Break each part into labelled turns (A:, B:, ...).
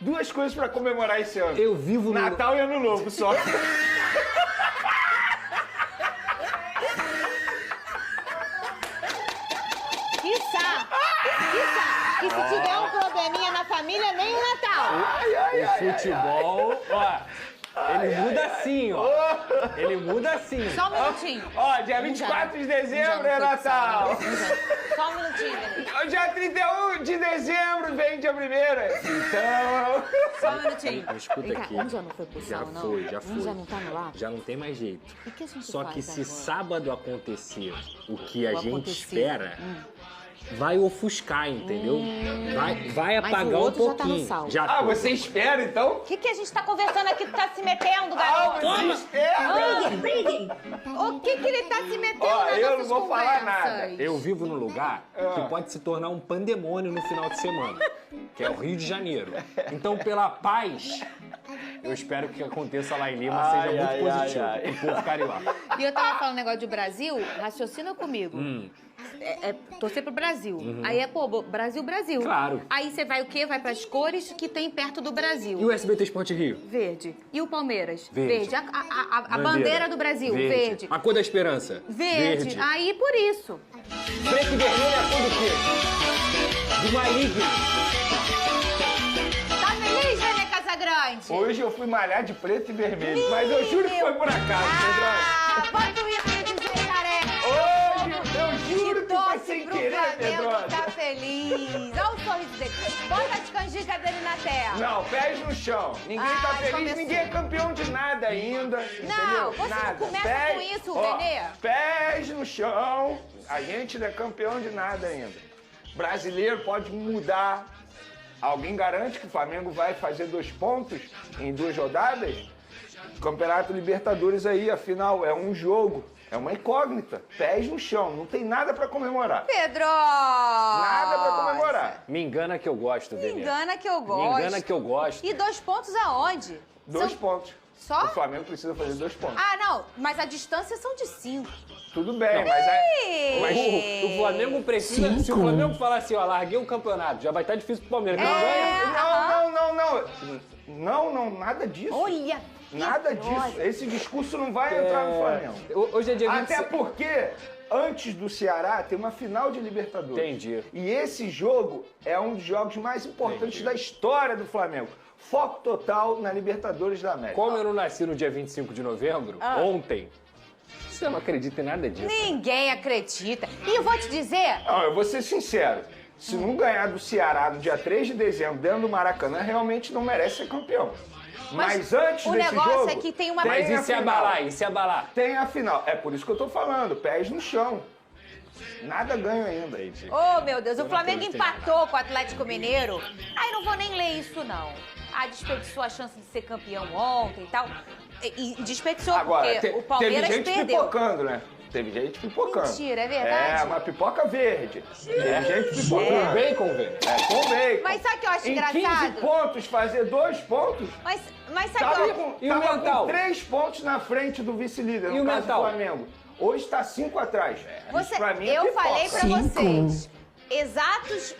A: duas coisas pra comemorar esse ano.
B: Eu vivo no...
A: Natal e Ano Novo, só.
C: Que se tiver um probleminha na família, nem o Natal.
B: O futebol, ó, ele muda assim, ó. Ele muda assim.
C: Só um minutinho.
A: Ó, dia 24 de dezembro é Natal.
C: Só um minutinho, Denise.
A: Dia 31 de dezembro vem dia 1º. Então...
C: Só um minutinho.
B: Escuta aqui.
C: Um já não foi pro céu, não?
B: Já foi.
C: Um já não tá no lar?
B: Já não tem mais jeito.
C: E que a gente
B: Só que
C: faz
B: se
C: agora?
B: sábado acontecer o que a gente
C: acontecer.
B: espera, vai ofuscar, entendeu? Vai
C: Mas
B: apagar
C: o
B: um
C: outro já tá
B: pouquinho.
C: no sal.
A: Ah,
B: tô.
A: você espera, então?
C: O que a gente tá conversando aqui? Tu tá se metendo,
A: Ah,
C: garoto?
A: você espera!
C: Briguem! O que ele tá se metendo
A: Ó,
C: nas
A: eu
C: nossas
A: não vou falar
C: conversas?
A: nada.
B: Eu vivo num lugar que pode se tornar um pandemônio no final de semana, que é o Rio de Janeiro. Então, pela paz, eu espero que aconteça lá em Lima seja muito positivo pro povo carioca.
C: E eu tava falando negócio de Brasil, raciocina comigo. Torcer pro Brasil. Aí é, pô, Brasil.
B: Claro.
C: Aí você vai o quê? Vai pras cores que tem perto do Brasil.
B: E o SBT Esporte Rio?
C: Verde. E o Palmeiras?
B: Verde.
C: A bandeira do Brasil? Verde.
B: A cor da esperança?
C: Verde. Aí, por isso.
B: Preto e vermelho é a cor do quê? Do maligno.
C: Tá feliz, René Casagrande?
A: Hoje eu fui malhar de preto e vermelho, mas eu juro que foi por acaso, Pedro.
C: Bota o hino aí dizer, careca.
A: Hoje eu juro que foi
C: Torce
A: sem
C: pro
A: querer, Pedro.
C: Flamengo, tá feliz. Olha o sorriso dele. Bota as canjicas dele na terra.
A: Não, pés no chão. Ninguém tá
C: Ai,
A: feliz,
C: começou.
A: ninguém é campeão de nada ainda.
C: Não,
A: entendeu?
C: você não
A: Nada.
C: começa com isso, Renê.
A: Pés no chão. A gente não é campeão de nada ainda. Brasileiro pode mudar. Alguém garante que o Flamengo vai fazer 2 pontos em 2 rodadas? Campeonato Libertadores aí, afinal, é um jogo. É uma incógnita. Pés no chão. Não tem nada pra comemorar.
C: Pedro!
A: Nada pra comemorar.
B: Me engana que eu gosto,
C: Me
B: Denê.
C: engana que eu
B: Me
C: gosto.
B: engana que eu gosto.
C: E 2 pontos aonde?
A: 2
C: São-
A: pontos.
C: Só?
A: O Flamengo precisa fazer 2 pontos.
C: Ah, não. Mas a distância são de 5.
A: Tudo bem, mas é...
B: Mas o Flamengo precisa... Se o Flamengo falar assim, ó, larguei o campeonato, já vai estar difícil pro Palmeiras. Não ganha.
A: Não, nada disso.
C: Olha! que
A: Nada
C: droga.
A: disso. Esse discurso não vai entrar no Flamengo.
B: Hoje é dia 26.
A: Até porque, antes do Ceará, tem uma final de Libertadores.
B: Entendi.
A: E esse jogo é um dos jogos mais importantes da história do Flamengo. Foco total na Libertadores da América.
B: Como eu não nasci no dia 25 de novembro, ontem, você não acredita em nada disso.
C: Ninguém acredita. E eu vou te dizer...
A: Não, eu vou ser sincero. Se não ganhar do Ceará no dia 3 de dezembro, dentro do Maracanã, realmente não merece ser campeão. Mas antes
C: o
A: desse
C: negócio
A: jogo,
C: é que tem uma...
B: Mas
A: tem
B: e
A: a
B: se
A: final.
B: abalar? E se abalar?
A: Tem a final. É por isso que eu tô falando, pés no chão. Nada ganho ainda.
C: Oh, meu Deus, o Flamengo
B: acredito em
C: empatou com o Atlético Mineiro. Aí não vou nem ler isso, não. Ah, desperdiçou a chance de ser campeão ontem e tal. E desperdiçou
A: Agora,
C: porque o Palmeiras
A: teve gente
C: perdeu.
A: pipocando, né? Teve gente pipocando.
C: Mentira, é verdade?
A: É, uma pipoca verde. Teve gente pipocando.
B: Bacon, velho.
A: É, com bacon.
C: Mas sabe o que eu acho
A: Em
C: engraçado?
A: 15 pontos, fazer 2 pontos...
C: Mas sabe o
A: Tava
C: que eu...
A: com,
B: E o
A: tava
B: mental?
A: com 3 pontos na frente do vice-líder,
B: E
A: no
B: o
A: caso
B: mental?
A: do Flamengo. Hoje tá 5 atrás. Isso pra mim é
C: eu
A: pipoca.
C: falei pra vocês, exatos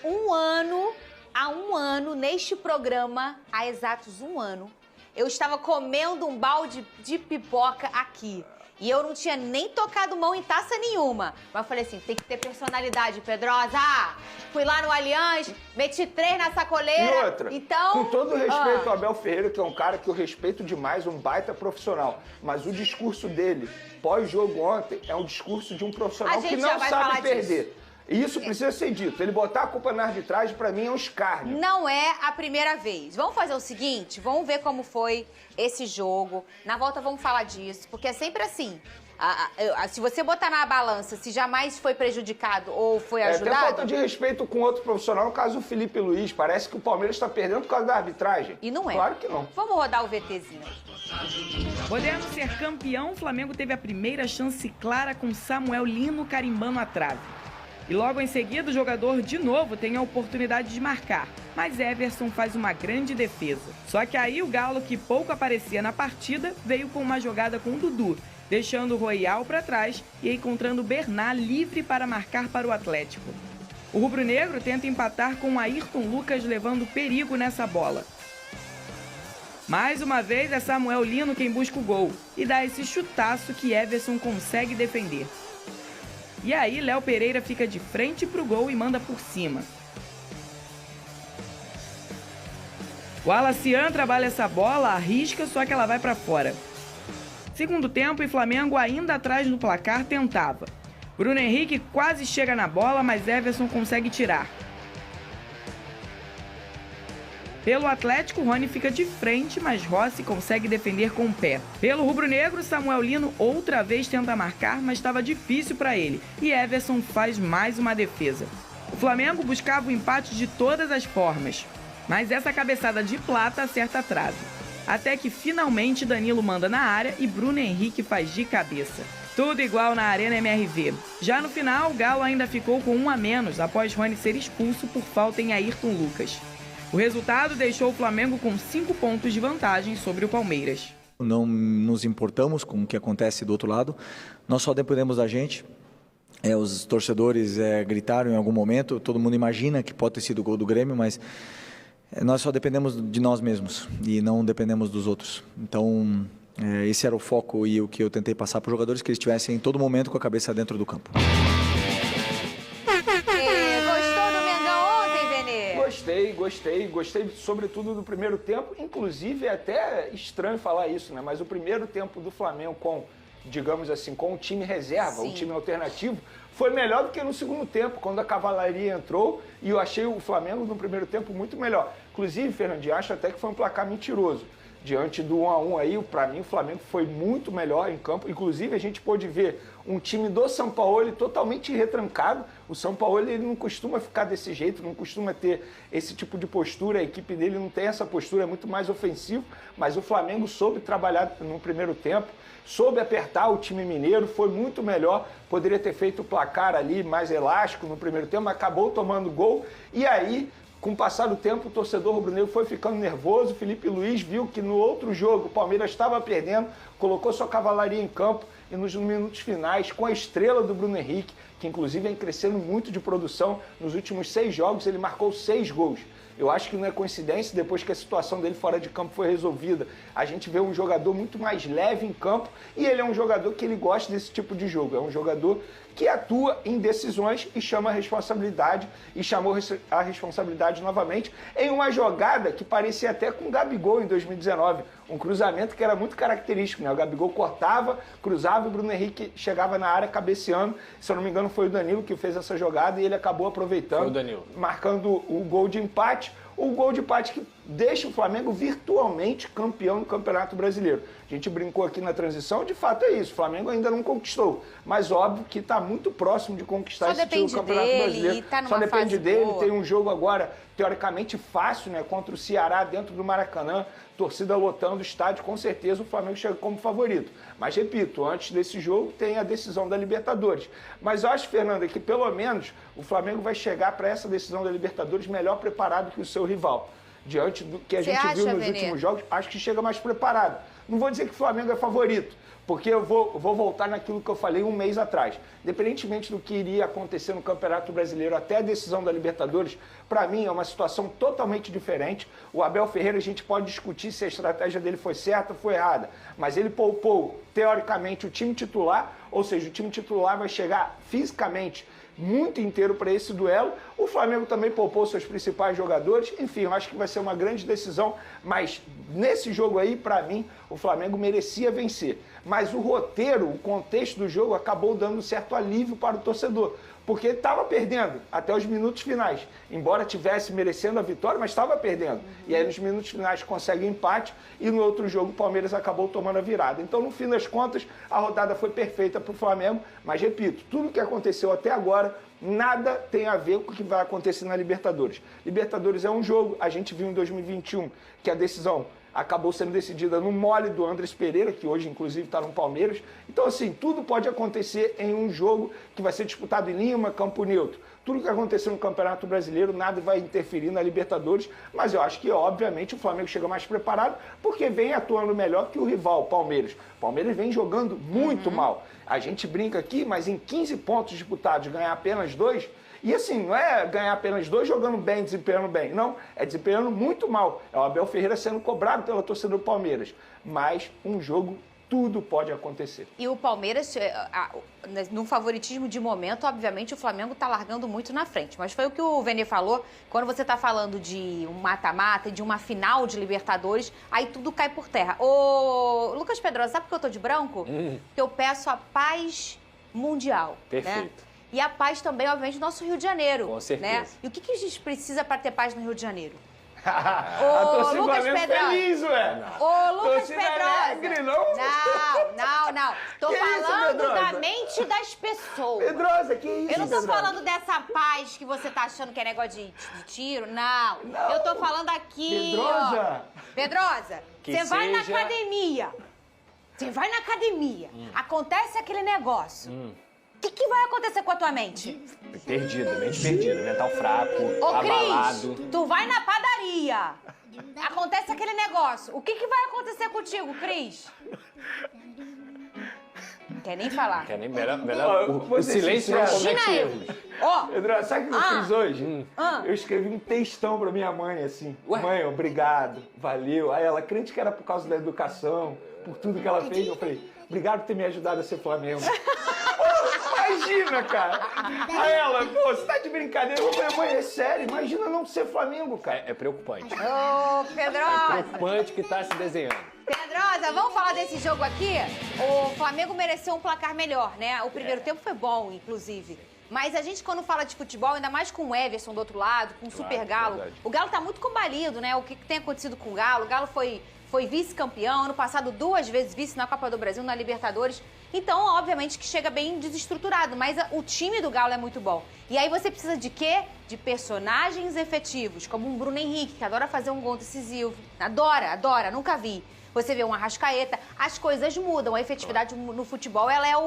C: há um ano, neste programa, há exatos um ano, eu estava comendo um balde de pipoca aqui. E eu não tinha nem tocado mão em taça nenhuma. Mas eu falei assim, tem que ter personalidade, Pedrosa. Fui lá no Allianz, meti 3 na sacoleira.
A: E outra,
C: então,
A: com todo respeito ao Abel Ferreira, que é um cara que eu respeito demais, um baita profissional, mas o discurso dele, pós-jogo ontem, é um discurso de um
C: A
A: profissional
C: gente
A: que
C: já
A: não
C: vai
A: sabe
C: falar
A: perder.
C: disso.
A: E isso precisa ser dito. Ele botar a culpa na arbitragem, pra mim, é um escárnio.
C: Não é a primeira vez. Vamos fazer o seguinte, vamos ver como foi esse jogo. Na volta vamos falar disso, porque é sempre assim. Se você botar na balança se jamais foi prejudicado ou foi
A: É até
C: ajudado...
A: falta de respeito com outro profissional, no caso o Felipe Luiz. Parece que o Palmeiras está perdendo por causa da arbitragem.
C: E não é.
A: Claro que não.
C: Vamos rodar o VTzinho.
D: Podendo ser campeão, o Flamengo teve a primeira chance clara com Samuel Lino carimbando a trave. E logo em seguida, o jogador de novo tem a oportunidade de marcar. Mas Everson faz uma grande defesa. Só que aí o Galo, que pouco aparecia na partida, veio com uma jogada com o Dudu, deixando o Royal para trás e encontrando Bernat livre para marcar para o Atlético. O rubro-negro tenta empatar com o Ayrton Lucas levando perigo nessa bola. Mais uma vez é Samuel Lino quem busca o gol e dá esse chutaço que Everson consegue defender. E aí Léo Pereira fica de frente pro gol e manda por cima. O Alacian trabalha essa bola, arrisca, só que ela vai para fora. Segundo tempo e Flamengo ainda atrás no placar tentava. Bruno Henrique quase chega na bola, mas Everson consegue tirar. Pelo Atlético, Rony fica de frente, mas Rossi consegue defender com o pé. Pelo rubro-negro, Samuel Lino outra vez tenta marcar, mas estava difícil para ele. E Everson faz mais uma defesa. O Flamengo buscava o empate de todas as formas, mas essa cabeçada de plata acerta a trave. Até que finalmente Danilo manda na área e Bruno Henrique faz de cabeça. Tudo igual na Arena MRV. Já no final, o Galo ainda ficou com 1 a menos após Rony ser expulso por falta em Ayrton Lucas. O resultado deixou o Flamengo com 5 pontos de vantagem sobre o Palmeiras.
E: Não nos importamos com o que acontece do outro lado, nós só dependemos da gente. Os torcedores gritaram em algum momento, todo mundo imagina que pode ter sido o gol do Grêmio, mas nós só dependemos de nós mesmos e não dependemos dos outros. Então, esse era o foco e o que eu tentei passar para os jogadores, que eles estivessem em todo momento com a cabeça dentro do campo.
A: Gostei sobretudo do primeiro tempo, inclusive é até estranho falar isso, né? Mas o primeiro tempo do Flamengo com, digamos assim, com o time reserva, o time alternativo, foi melhor do que no segundo tempo, quando a cavalaria entrou, e eu achei o Flamengo no primeiro tempo muito melhor. Inclusive, Fernandinho, acho até que foi um placar mentiroso. Diante do 1-1 aí, para mim o Flamengo foi muito melhor em campo. Inclusive a gente pôde ver um time do Sampaoli totalmente retrancado. O Sampaoli ele não costuma ficar desse jeito, não costuma ter esse tipo de postura. A equipe dele não tem essa postura, é muito mais ofensivo. Mas o Flamengo soube trabalhar no primeiro tempo, soube apertar o time mineiro, foi muito melhor. Poderia ter feito o placar ali mais elástico no primeiro tempo, mas acabou tomando gol. E aí, com o passar do tempo, o torcedor rubro-negro foi ficando nervoso. Felipe Luiz viu que no outro jogo o Palmeiras estava perdendo, colocou sua cavalaria em campo e nos minutos finais, com a estrela do Bruno Henrique, que inclusive vem crescendo muito de produção, nos últimos 6 jogos ele marcou 6 gols. Eu acho que não é coincidência, depois que a situação dele fora de campo foi resolvida, a gente vê um jogador muito mais leve em campo e ele é um jogador que ele gosta desse tipo de jogo. É um jogador que atua em decisões e chama a responsabilidade, e chamou a responsabilidade novamente em uma jogada que parecia até com o Gabigol em 2019, um cruzamento que era muito característico, né? O Gabigol cortava, cruzava e o Bruno Henrique chegava na área cabeceando. Se eu não me engano foi o Danilo que fez essa jogada e ele acabou aproveitando, marcando o gol de empate. O gol de empate que deixa o Flamengo virtualmente campeão do Campeonato Brasileiro. A gente brincou aqui na transição, de fato é isso, o Flamengo ainda não conquistou, mas óbvio que está muito próximo de conquistar esse título do Campeonato Brasileiro. Só depende dele, tem um jogo agora teoricamente fácil, né, contra o Ceará dentro do Maracanã, torcida lotando o estádio, com certeza o Flamengo chega como favorito. Mas repito, antes desse jogo tem a decisão da Libertadores. Mas eu acho, Fernanda, que pelo menos o Flamengo vai chegar para essa decisão da Libertadores melhor preparado que o seu rival. Diante do que a gente viu nos últimos jogos, acho que chega mais preparado. Não vou dizer que o Flamengo é favorito, porque eu vou voltar naquilo que eu falei um mês atrás. Independentemente do que iria acontecer no Campeonato Brasileiro até a decisão da Libertadores, para mim é uma situação totalmente diferente. O Abel Ferreira, a gente pode discutir se a estratégia dele foi certa ou foi errada, mas ele poupou, teoricamente, o time titular, ou seja, o time titular vai chegar fisicamente muito inteiro para esse duelo. O Flamengo também poupou seus principais jogadores. Enfim, eu acho que vai ser uma grande decisão, mas nesse jogo aí, para mim, o Flamengo merecia vencer. Mas o roteiro, o contexto do jogo acabou dando um certo alívio para o torcedor, porque estava perdendo até os minutos finais. Embora tivesse merecendo a vitória, mas estava perdendo. E aí nos minutos finais consegue o empate e no outro jogo o Palmeiras acabou tomando a virada. Então, no fim das contas, a rodada foi perfeita para o Flamengo, mas repito, tudo que aconteceu até agora nada tem a ver com o que vai acontecer na Libertadores. Libertadores é um jogo, a gente viu em 2021 que a decisão acabou sendo decidida no mole do Andrés Pereira, que hoje, inclusive, está no Palmeiras. Então, assim, tudo pode acontecer em um jogo que vai ser disputado em Lima, campo neutro. Tudo que aconteceu no Campeonato Brasileiro, nada vai interferir na Libertadores, mas eu acho que, obviamente, o Flamengo chega mais preparado, porque vem atuando melhor que o rival, o Palmeiras. O Palmeiras vem jogando muito mal. A gente brinca aqui, mas em 15 pontos disputados, ganhar apenas 2, E assim, não é ganhar apenas 2 jogando bem, desempenhando bem. Não, é desempenhando muito mal. É o Abel Ferreira sendo cobrado pela torcida do Palmeiras. Mas um jogo, tudo pode acontecer.
C: E o Palmeiras, no favoritismo de momento, obviamente o Flamengo tá largando muito na frente. Mas foi o que o Vene falou, quando você tá falando de um mata-mata, de uma final de Libertadores, aí tudo cai por terra. Ô, Lucas Pedrosa, sabe por que eu tô de branco? Porque eu peço a paz mundial.
B: Perfeito.
C: Né? E a paz também, obviamente, do nosso Rio de Janeiro.
B: Com certeza.
C: Né? E o que a gente precisa para ter paz no Rio de Janeiro?
A: A torcida
C: Lucas
A: Flamengo
C: Pedrosa.
A: feliz, ué.
C: Ô, Lucas
A: Torcida
C: Pedrosa.
A: alegre, não?
C: Não. Tô
A: Que isso,
C: falando
A: Pedrosa?
C: da mente das pessoas.
A: Pedrosa, que isso,
C: Eu não tô
A: Pedrosa?
C: falando dessa paz que você tá achando que é negócio de tiro, não. Eu tô falando aqui,
A: Pedrosa.
C: ó. Pedrosa,
B: Que
C: você vai na
B: seja-
C: academia. Você vai na academia. Acontece aquele negócio. O que vai acontecer com a tua mente?
B: Perdida, mente perdida, mental fraco,
C: Ô,
B: abalado.
C: Cris, tu vai na padaria. Acontece aquele negócio. O que vai acontecer contigo, Cris? Não quer nem falar.
B: Quer nem melhor,
A: Ó,
B: o
A: vou ser
B: silêncio não
A: sincero.
B: comete
C: Imagina
B: erros.
C: Ó,
A: Pedrosa, sabe o que eu fiz hoje? Eu escrevi um textão pra minha mãe, assim.
B: Ué?
A: Mãe, obrigado, valeu. Aí ela, crente que era por causa da educação, por tudo que ela fez. Eu falei, obrigado por ter me ajudado a ser Flamengo. Imagina, cara. Aí ela, pô, você tá de brincadeira? Eu falei, mãe, é sério, imagina não ser Flamengo, cara.
B: É preocupante.
C: ô, Pedrosa.
B: Preocupante que tá se desenhando.
C: Pedrosa, vamos falar desse jogo aqui? O Flamengo mereceu um placar melhor, né? O primeiro tempo foi bom, inclusive. Mas a gente, quando fala de futebol, ainda mais com o Everson do outro lado, com o Super Galo,
A: verdade.
C: o Galo tá muito combalido, né? O que tem acontecido com o Galo? O Galo foi vice-campeão, ano passado 2 vezes vice na Copa do Brasil, na Libertadores. Então, obviamente que chega bem desestruturado, mas o time do Galo é muito bom. E aí você precisa de quê? De personagens efetivos, como um Bruno Henrique, que adora fazer um gol decisivo. Adora, nunca vi. Você vê um Arrascaeta, as coisas mudam, a efetividade no futebol, ela é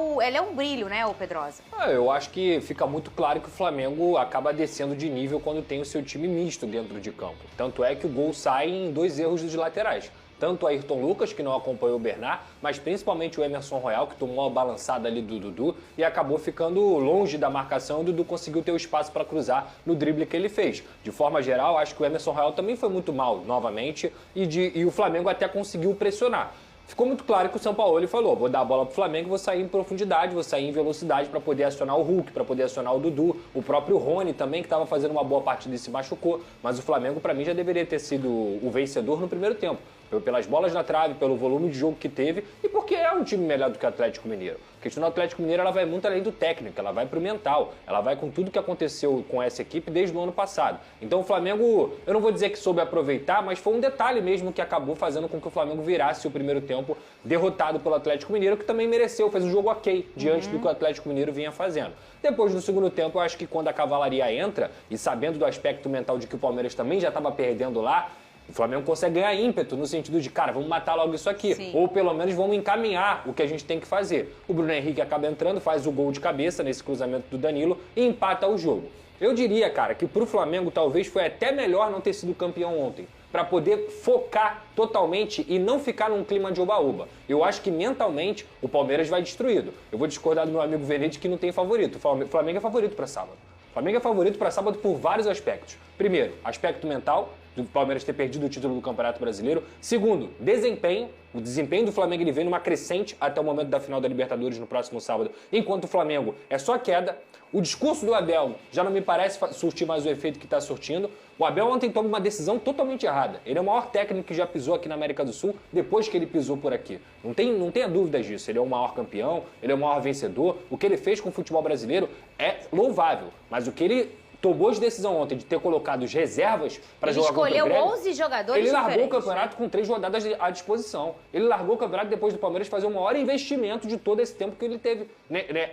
C: um brilho, né, ô Pedrosa?
B: Eu acho que fica muito claro que o Flamengo acaba descendo de nível quando tem o seu time misto dentro de campo. Tanto é que o gol sai em 2 erros dos laterais. Tanto o Ayrton Lucas, que não acompanhou o Bernard, mas principalmente o Emerson Royal, que tomou uma balançada ali do Dudu e acabou ficando longe da marcação. O Dudu conseguiu ter o espaço para cruzar no drible que ele fez. De forma geral, acho que o Emerson Royal também foi muito mal novamente e o Flamengo até conseguiu pressionar. Ficou muito claro que o Sampaoli falou, vou dar a bola pro Flamengo, vou sair em profundidade, vou sair em velocidade para poder acionar o Hulk, para poder acionar o Dudu, o próprio Rony também, que estava fazendo uma boa partida e se machucou, mas o Flamengo, para mim, já deveria ter sido o vencedor no primeiro tempo, pelas bolas na trave, pelo volume de jogo que teve e porque é um time melhor do que o Atlético Mineiro. A questão do Atlético Mineiro, ela vai muito além do técnico, ela vai pro mental, ela vai com tudo que aconteceu com essa equipe desde o ano passado. Então o Flamengo, eu não vou dizer que soube aproveitar, mas foi um detalhe mesmo que acabou fazendo com que o Flamengo virasse o primeiro tempo derrotado pelo Atlético Mineiro, que também mereceu, fez um jogo ok diante do que o Atlético Mineiro vinha fazendo. Depois, no segundo tempo, eu acho que quando a cavalaria entra, e sabendo do aspecto mental de que o Palmeiras também já estava perdendo lá, o Flamengo consegue ganhar ímpeto no sentido de, cara, vamos matar logo isso aqui.
C: Sim.
B: Ou pelo menos vamos encaminhar o que a gente tem que fazer. O Bruno Henrique acaba entrando, faz o gol de cabeça nesse cruzamento do Danilo e empata o jogo. Eu diria, cara, que pro Flamengo talvez foi até melhor não ter sido campeão ontem, para poder focar totalmente e não ficar num clima de oba-oba. Eu acho que mentalmente o Palmeiras vai destruído. Eu vou discordar do meu amigo Venete que não tem favorito. O Flamengo é favorito para sábado. O Flamengo é favorito para sábado por vários aspectos. Primeiro, aspecto mental, do Palmeiras ter perdido o título do Campeonato Brasileiro. Segundo, desempenho. O desempenho do Flamengo ele vem numa crescente até o momento da final da Libertadores no próximo sábado, enquanto o Flamengo é só queda. O discurso do Abel já não me parece surtir mais o efeito que está surtindo. O Abel ontem toma uma decisão totalmente errada. Ele é o maior técnico que já pisou aqui na América do Sul depois que ele pisou por aqui. Não tenha dúvidas disso. Ele é o maior campeão, ele é o maior vencedor. O que ele fez com o futebol brasileiro é louvável. Mas o que ele tomou de decisão ontem de ter colocado as reservas para jogar contra o Grêmio.
C: Ele escolheu 11 jogadores
B: Ele largou
C: diferentes.
B: o campeonato com 3 rodadas à disposição. Ele largou o campeonato depois do Palmeiras fazer o maior investimento de todo esse tempo que ele teve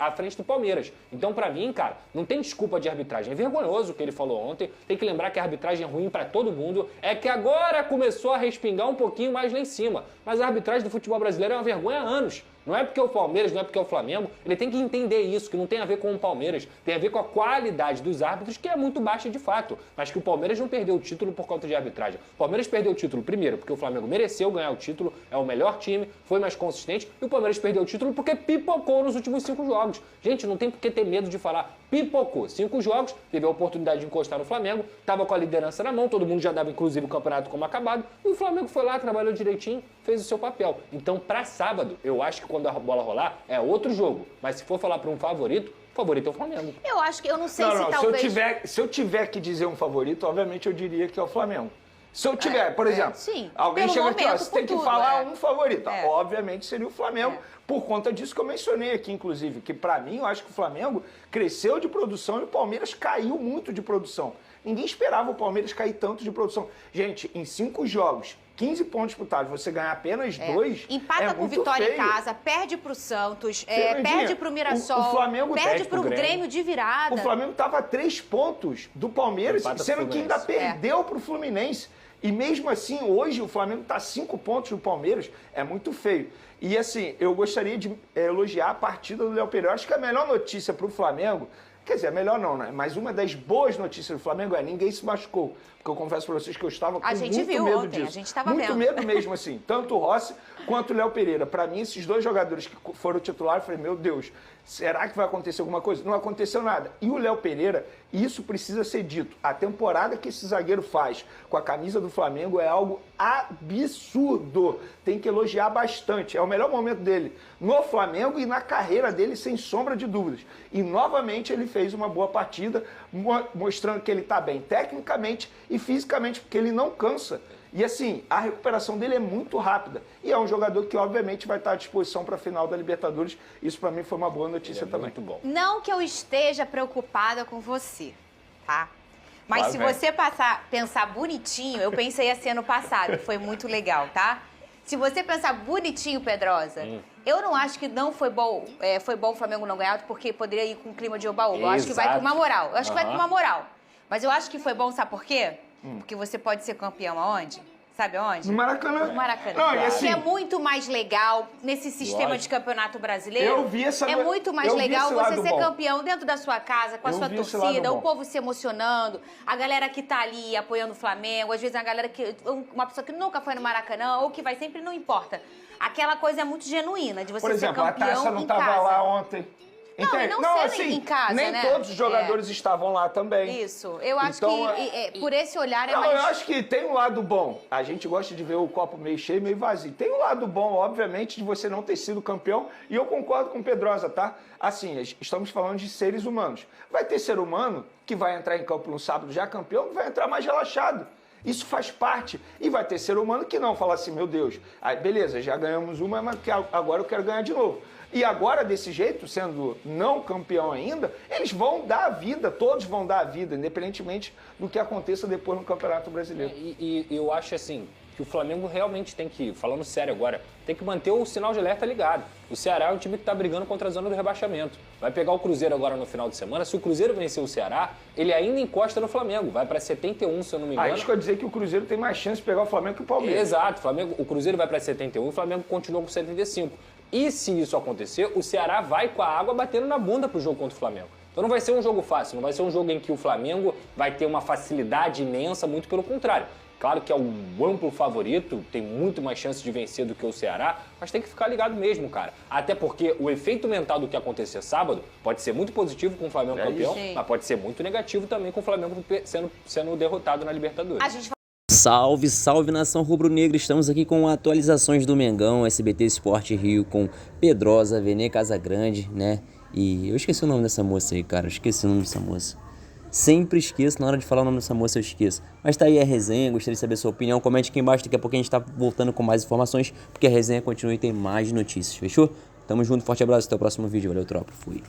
B: à frente do Palmeiras. Então, pra mim, cara, não tem desculpa de arbitragem. É vergonhoso o que ele falou ontem. Tem que lembrar que a arbitragem é ruim pra todo mundo. É que agora começou a respingar um pouquinho mais lá em cima. Mas a arbitragem do futebol brasileiro é uma vergonha há anos. Não é porque o Palmeiras, não é porque é o Flamengo. Ele tem que entender isso, que não tem a ver com o Palmeiras. Tem a ver com a qualidade dos árbitros, que é muito baixa de fato. Mas que o Palmeiras não perdeu o título por conta de arbitragem. O Palmeiras perdeu o título, primeiro, porque o Flamengo mereceu ganhar o título, é o melhor time, foi mais consistente. E o Palmeiras perdeu o título porque pipocou nos últimos 5 jogos. Gente, não tem por que ter medo de falar pipocou. 5 jogos, teve a oportunidade de encostar no Flamengo, estava com a liderança na mão, todo mundo já dava, inclusive, o campeonato como acabado. E o Flamengo foi lá, trabalhou direitinho, fez o seu papel. Então, para sábado, eu acho que quando a bola rolar, é outro jogo. Mas se for falar para um favorito, o favorito é o Flamengo.
C: Eu acho que, eu não sei se talvez...
A: Se eu tiver que dizer um favorito, obviamente eu diria que é o Flamengo. Se eu tiver, por exemplo, alguém chega aqui, ó, você tem que falar um favorito. Obviamente seria o Flamengo, por conta disso que eu mencionei aqui, inclusive, que pra mim, eu acho que o Flamengo cresceu de produção e o Palmeiras caiu muito de produção. Ninguém esperava o Palmeiras cair tanto de produção. Gente, em 5 jogos, 15 pontos disputados, você ganhar apenas 2,
C: empata com Vitória em casa, perde pro Santos, perde pro Mirassol,
A: o Flamengo
C: perde pro Grêmio de virada.
A: O Flamengo estava a 3 pontos do Palmeiras, sendo que ainda perdeu pro Fluminense. E mesmo assim, hoje o Flamengo está a 5 pontos do Palmeiras, é muito feio. E assim, eu gostaria de elogiar a partida do Léo Pereira. Eu acho que a melhor notícia para o Flamengo, quer dizer, a melhor não, né? Mas uma das boas notícias do Flamengo é ninguém se machucou. Porque eu confesso para vocês que eu estava com muito medo disso.
C: A gente estava
A: vendo. Muito medo mesmo, assim. Tanto o Rossi quanto o Léo Pereira. Para mim, esses 2 jogadores que foram titulares, eu falei, meu Deus, será que vai acontecer alguma coisa? Não aconteceu nada. E o Léo Pereira, isso precisa ser dito. A temporada que esse zagueiro faz com a camisa do Flamengo é algo absurdo. Tem que elogiar bastante. É o melhor momento dele no Flamengo e na carreira dele, sem sombra de dúvidas. E, novamente, ele fez uma boa partida, mostrando que ele está bem tecnicamente e fisicamente, porque ele não cansa. E assim, a recuperação dele é muito rápida. E é um jogador que, obviamente, vai estar à disposição para a final da Libertadores. Isso, para mim, foi uma boa notícia também.
B: Muito bom.
C: Não que eu esteja preocupada com você, tá? Mas se você pensar bonitinho, eu pensei assim ano passado, foi muito legal, tá? Se você pensar bonitinho, Pedrosa, eu não acho que não foi bom, o Flamengo não ganhar, porque poderia ir com o clima de oba-oba. Eu acho que vai com uma moral. Eu acho que vai com uma moral. Mas eu acho que foi bom, sabe por quê? Porque você pode ser campeão aonde? Sabe onde?
A: No Maracanã.
C: No Maracanã.
A: Não, e assim,
C: que é muito mais legal nesse sistema de campeonato brasileiro.
A: Eu vi essa...
C: É muito mais legal você ser campeão dentro da sua casa, com a sua torcida, o povo se emocionando, a galera que tá ali apoiando o Flamengo, às vezes a galera que... Uma pessoa que nunca foi no Maracanã ou que vai sempre, não importa. Aquela coisa é muito genuína de você ser campeão em casa. Por exemplo, a Taça não estava lá
A: ontem.
C: Não assim, em casa,
A: nem todos os jogadores estavam lá também.
C: Isso. Eu acho que por esse olhar
A: mais... eu acho que tem um lado bom. A gente gosta de ver o copo meio cheio, meio vazio. Tem um lado bom, obviamente, de você não ter sido campeão. E eu concordo com o Pedrosa, tá? Assim, estamos falando de seres humanos. Vai ter ser humano que vai entrar em campo no sábado já campeão, que vai entrar mais relaxado. Isso faz parte. E vai ter ser humano que não fala assim, meu Deus, aí beleza, já ganhamos uma, mas agora eu quero ganhar de novo. E agora, desse jeito, sendo não campeão ainda, eles vão dar a vida, todos vão dar a vida, independentemente do que aconteça depois no Campeonato Brasileiro.
B: E eu acho assim, que o Flamengo realmente tem que, falando sério agora, tem que manter o sinal de alerta ligado. O Ceará é um time que está brigando contra a zona do rebaixamento. Vai pegar o Cruzeiro agora no final de semana. Se o Cruzeiro vencer o Ceará, ele ainda encosta no Flamengo. Vai para 71, se eu não me engano.
A: Isso quer dizer que o Cruzeiro tem mais chance de pegar o Flamengo que o Palmeiras.
B: Exato. O Cruzeiro vai para 71 e o Flamengo continua com 75. E se isso acontecer, o Ceará vai com a água batendo na bunda pro jogo contra o Flamengo. Então não vai ser um jogo fácil, não vai ser um jogo em que o Flamengo vai ter uma facilidade imensa, muito pelo contrário. Claro que é o amplo favorito, tem muito mais chance de vencer do que o Ceará, mas tem que ficar ligado mesmo, cara. Até porque o efeito mental do que acontecer sábado pode ser muito positivo com o Flamengo campeão, mas pode ser muito negativo também com o Flamengo sendo derrotado na Libertadores.
F: Salve, salve nação rubro-negra, estamos aqui com atualizações do Mengão, SBT Esporte Rio com Pedrosa, Vene Casagrande, né? E eu esqueci o nome dessa moça aí, cara, esqueci o nome dessa moça. Sempre esqueço, na hora de falar o nome dessa moça eu esqueço. Mas tá aí a resenha, gostaria de saber a sua opinião, comente aqui embaixo, daqui a pouco a gente tá voltando com mais informações, porque a resenha continua e tem mais notícias, fechou? Tamo junto, forte abraço, até o próximo vídeo, valeu tropa, fui.